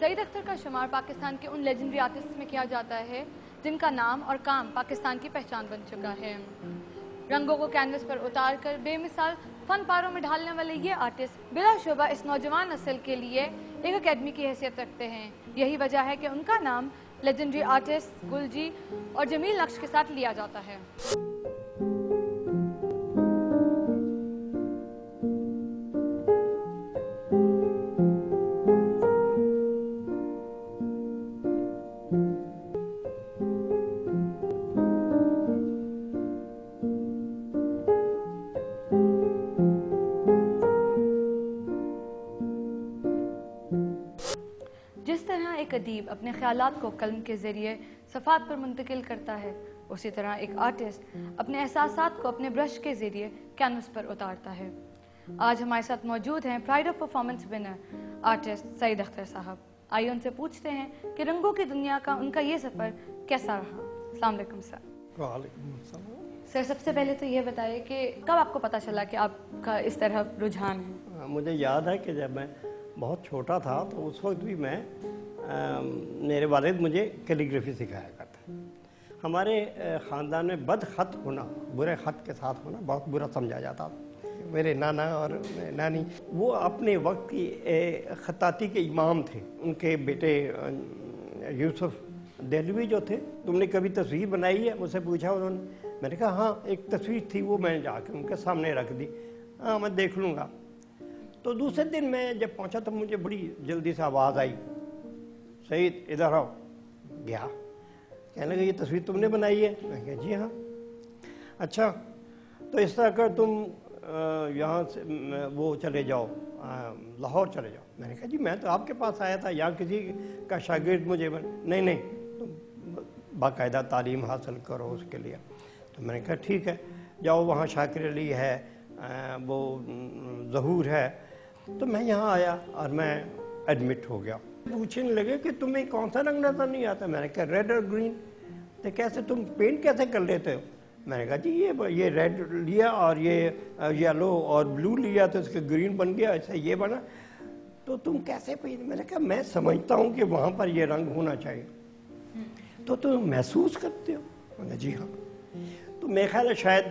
सईद अख्तर का शुमार पाकिस्तान के उन लेजेंडरी आर्टिस्ट में किया जाता है जिनका नाम और काम पाकिस्तान की पहचान बन चुका है। रंगों को कैनवस पर उतार कर बेमिसाल फन पारों में ढालने वाले ये आर्टिस्ट बिलाशुबा इस नौजवान नस्ल के लिए एक अकेडमी की हैसियत रखते हैं। यही वजह है कि उनका नाम लेजेंडरी आर्टिस्ट गुलजी और जमील नक्श के साथ लिया जाता है। जिस तरह एक अदीब अपने ख्यालात को कलम के ज़रिए सफ़ात पर मुंतकिल करता है, उसी तरह एक आर्टिस्ट अपने एहसासात को अपने ब्रश के ज़रिए कैनवस पर उतारता है। आज हमारे साथ मौजूद हैं pride of performance winner artist Saeed Akhtar साहब। आइए उनसे पूछते हैं कि रंगों की दुनिया का उनका ये सफ़र कैसा रहा। अस्सलाम वालेकुम सर। वालेकुम अस्सलाम। सर, सबसे पहले तो ये बताइए कि कब आपको पता चला कि आपका इस तरह रुझान है? मुझे याद है कि जब मैं बहुत छोटा था तो उस वक्त भी मेरे वालिद मुझे कैलीग्राफी सिखाया करते। हमारे ख़ानदान में बद ख़त होना, बुरे ख़त के साथ होना बहुत बुरा समझा जाता था। मेरे नाना और नानी वो अपने वक्त की ख़ताती के इमाम थे। उनके बेटे यूसुफ देहलवी जो थे, तुमने कभी तस्वीर बनाई है? मुझसे पूछा उन्होंने। मैंने कहा हाँ, एक तस्वीर थी, वो मैंने जाके उनके सामने रख दी। हाँ, मैं देख लूँगा। तो दूसरे दिन मैं जब पहुंचा तो मुझे बड़ी जल्दी से आवाज़ आई, सईद इधर आओ। गया, कहने लगा ये तस्वीर तुमने बनाई है? मैं कहा जी हाँ। अच्छा, तो इस तरह कर तुम यहाँ से वो चले जाओ, लाहौर चले जाओ। मैंने कहा जी मैं तो आपके पास आया था, यहाँ किसी का शागिर्द मुझे नहीं तुम बाकायदा तालीम हासिल करो उसके लिए। तो मैंने कहा ठीक है, जाओ, वहाँ शाकिर अली है, वो ज़हूर है। तो मैं यहाँ आया और मैं एडमिट हो गया। पूछने लगे कि तुम्हें कौन सा रंग नज़र नहीं आता? मैंने कहा रेड और ग्रीन। तो कैसे, तुम पेंट कैसे कर लेते हो? मैंने कहा जी ये रेड लिया और ये येलो और ब्लू लिया तो इसका ग्रीन बन गया, ऐसा ये बना। तो तुम कैसे पेंट? मैंने कहा मैं समझता हूँ कि वहाँ पर ये रंग होना चाहिए। तो तुम महसूस करते हो? मैंने जी हाँ। तो मेरे ख्याल है शायद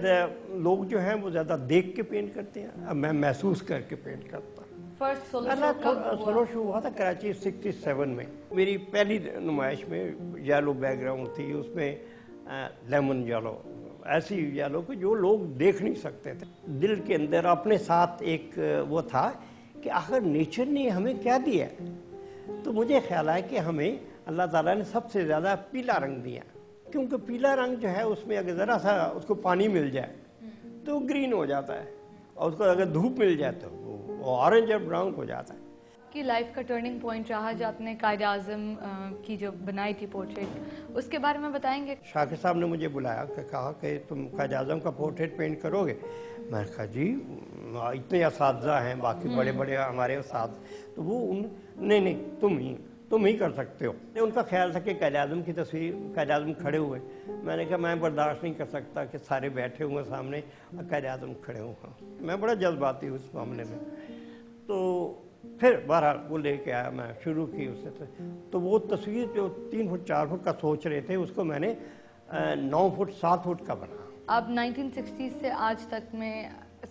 लोग जो हैं वो ज़्यादा देख के पेंट करते हैं, अब मैं महसूस करके पेंट करता हूँ। फर्स्ट सोलो शो हुआ था कराची 67 में। मेरी पहली नुमाइश में येलो बैकग्राउंड थी, उसमें लेमन येलो, ऐसी येलो को जो लोग देख नहीं सकते थे। दिल के अंदर अपने साथ एक वो था कि आखिर नेचर ने हमें क्या दिया। तो मुझे ख्याल है कि हमें अल्लाह ताला ने सबसे ज़्यादा पीला रंग दिया, क्योंकि पीला रंग जो है उसमें अगर ज़रा सा उसको पानी मिल जाए तो ग्रीन हो जाता है, और उसको अगर धूप मिल जाए तो वो ऑरेंज और ब्राउन हो जाता है। कि लाइफ का टर्निंग पॉइंट रहा जो आपने कायद आज़म की जो बनाई थी पोर्ट्रेट, उसके बारे में बताएंगे? शाकिर साहब ने मुझे बुलाया कि कहा कि तुम कायद आज़म का पोर्ट्रेट पेंट करोगे? मैंने कहा जी इतने असातिज़ा हैं, बाकी बड़े बड़े हमारे उस्ताद, तो वो नहीं तुम ही कर सकते हो। उनका ख्याल था कि कायद आज़म की तस्वीर, कायद आज़म खड़े हुए। मैंने कहा मैं बर्दाश्त नहीं कर सकता कि सारे बैठे हुए सामने और कायद आज़म खड़े हुए। मैं बड़ा जज्बाती हूँ इस मामले में। तो फिर बहरहाल वो लेके आया, मैं शुरू की उससे। तो वो तस्वीर जो 3 फुट 4 फुट का सोच रहे थे, उसको मैंने 9 फुट 7 फुट का बना। अब 1960 से आज तक में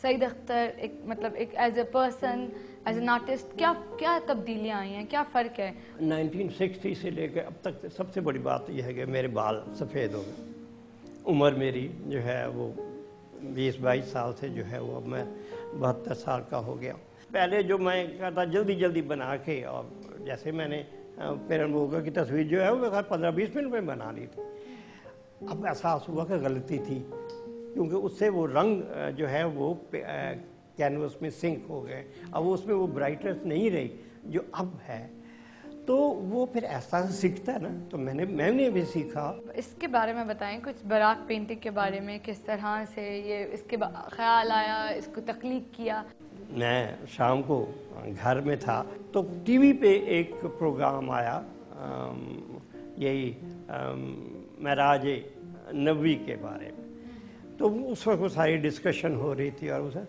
सईद अख्तर एक as a person, as an artist क्या तब्दीलियाँ आई हैं, क्या फ़र्क है? 1960 से लेकर अब तक सबसे बड़ी बात यह है कि मेरे बाल सफ़ेद हो गए। उम्र मेरी जो है वो 20-22 साल से जो है वो अब मैं 72 साल का हो गया। पहले जो मैं कहता जल्दी बना के, और जैसे मैंने पेरन बोगा की तस्वीर जो है वो 15-20 मिनट में बना ली थी। अब एहसास हुआ कि गलती थी, क्योंकि उससे वो रंग जो है वो कैनवस में सिंक हो गए। अब उसमें वो ब्राइटनेस नहीं रही जो अब है। तो वो फिर एहसास सीखता है ना, तो मैंने भी सीखा। इसके बारे में बताएं कुछ, बराक पेंटिंग के बारे में, किस तरह से ये इसके ख्याल आया, इसको तख्लीक किया? मैं शाम को घर में था तो टीवी पे एक प्रोग्राम आया, यही महराज नबी के बारे में। तो उस वक्त वो सारी डिस्कशन हो रही थी, और उसे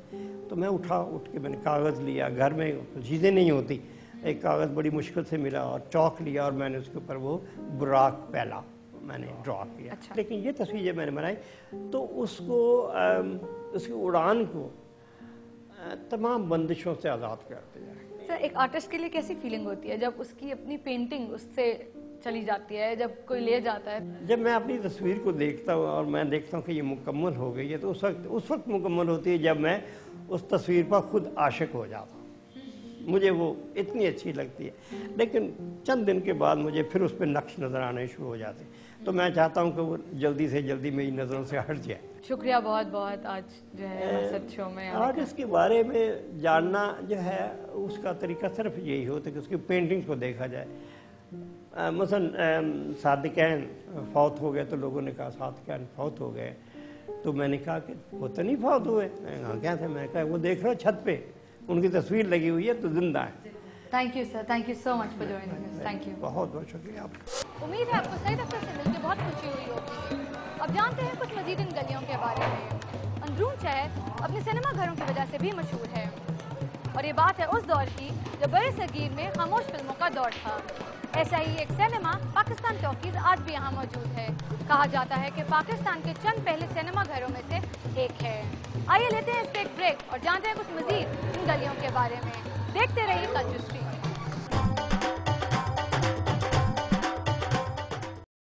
तो मैं उठ के मैंने कागज़ लिया, घर में चीज़ें नहीं होती, एक कागज़ बड़ी मुश्किल से मिला और चौक लिया और मैंने उसके ऊपर वो बुराक पहला मैंने ड्रॉ किया। अच्छा। लेकिन ये तस्वीर जब मैंने बनाई तो उसको उसकी उड़ान को तमाम बंदिशों से आज़ाद कर दिया। सर, एक आर्टिस्ट के लिए कैसी फीलिंग होती है जब उसकी अपनी पेंटिंग उससे चली जाती है, जब कोई ले जाता है? जब मैं अपनी तस्वीर को देखता हूँ और मैं देखता हूँ कि ये मुकम्मल हो गई है, तो उस वक्त मुकम्मल होती है जब मैं उस तस्वीर पर खुद आशिक हो जाता हूँ। मुझे वो इतनी अच्छी लगती है, लेकिन चंद दिन के बाद मुझे फिर उस पर नक्श नज़र आने शुरू हो जाते हैं, तो मैं चाहता हूँ कि वो जल्दी से जल्दी मेरी नज़रों से हट जाए। शुक्रिया बहुत बहुत आज जो है मकसद शो में आज इसके बारे में जानना जो है उसका तरीका सिर्फ यही होता है कि उसकी पेंटिंग्स को देखा जाए। मसलन सादिकैन फौत हो गए तो लोगों ने कहा सादिकैन फौत हो गए, तो मैंने कहा कि वो तो नहीं फौत हुए। मैंने कहा क्या थे? मैंने कहा वो देख रहे हो छत पे उनकी तस्वीर लगी हुई है तो जिंदा है। Thank you sir, thank you so much for joining us. Thank you. बहुत बहुत शुक्रिया आपका। उम्मीद है आपको सईद अख्तर से मिलकर बहुत खुशी हुई होगी। अब जानते हैं कुछ मजीद इन गलियों के बारे में। अंदरून शहर अपने सिनेमा घरों की वजह से भी मशहूर है, और ये बात है उस दौर की जब बड़े सगीर में खामोश फिल्मों का दौर था। ऐसा ही एक सिनेमा पाकिस्तान टॉकीज आज भी यहाँ मौजूद है। कहा जाता है कि पाकिस्तान के चंद पहले सिनेमा घरों में से एक है। आइए लेते हैं इस पे एक ब्रेक और जानते हैं कुछ मजीद इन गलियों के बारे में। देखते रहिए कल्चर स्ट्रीट।